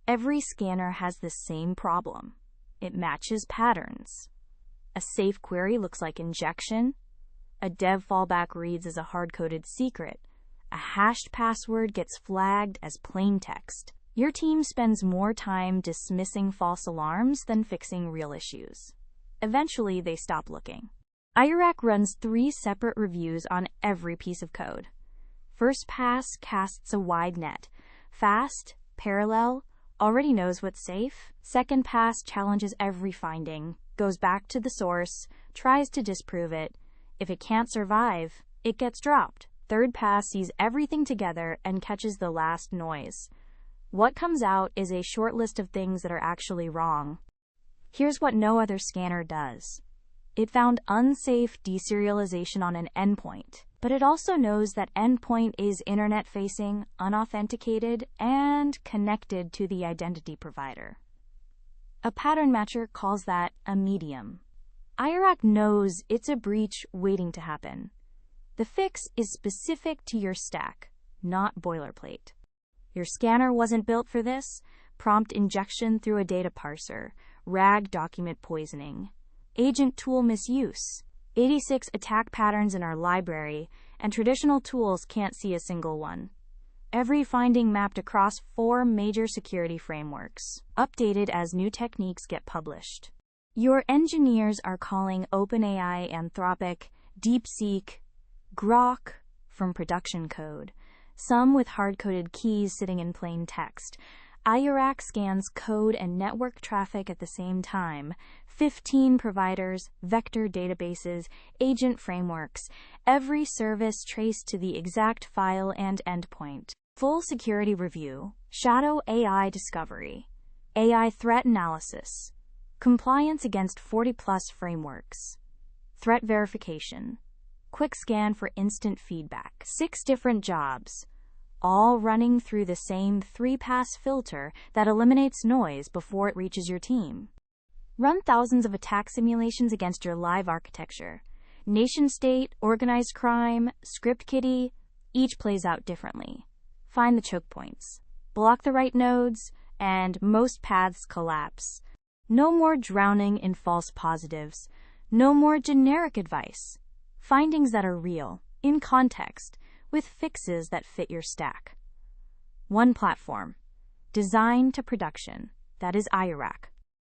Every scanner has the same problem. It matches patterns. A safe query looks like injection. A dev fallback reads as a hard-coded secret. A hashed password gets flagged as plain text. Your team spends more time dismissing false alarms than fixing real issues. Eventually, they stop looking. Ayurak runs 3 separate reviews on every piece of code. First pass casts a wide net. Fast, parallel, already knows what's safe. Second pass challenges every finding, goes back to the source, tries to disprove it. If it can't survive, it gets dropped. Third pass sees everything together and catches the last noise. What comes out is a short list of things that are actually wrong. Here's what no other scanner does. It found unsafe deserialization on an endpoint, but it also knows that endpoint is internet-facing, unauthenticated, and connected to the identity provider. A pattern matcher calls that a medium. Ayurak knows it's a breach waiting to happen. The fix is specific to your stack, not boilerplate. Your scanner wasn't built for this. Prompt injection through a data parser, RAG document poisoning, agent tool misuse, 86 attack patterns in our library, and traditional tools can't see a single one. Every finding mapped across 4 major security frameworks, updated as new techniques get published. Your engineers are calling OpenAI, Anthropic, DeepSeek, Grok from production code, some with hard-coded keys sitting in plain text. Ayurak scans code and network traffic at the same time. 15 providers, vector databases, agent frameworks, every service traced to the exact file and endpoint. Full security review, shadow AI discovery, AI threat analysis, compliance against 40+ frameworks, threat verification, quick scan for instant feedback. 6 different jobs, all running through the same 3-pass filter that eliminates noise before it reaches your team. Run thousands of attack simulations against your live architecture. Nation-state, organized crime, script kiddie, each plays out differently. Find the choke points, block the right nodes, and most paths collapse. No more drowning in false positives. No more generic advice. Findings that are real, in context, with fixes that fit your stack. One platform, design to production. That is Ayurak.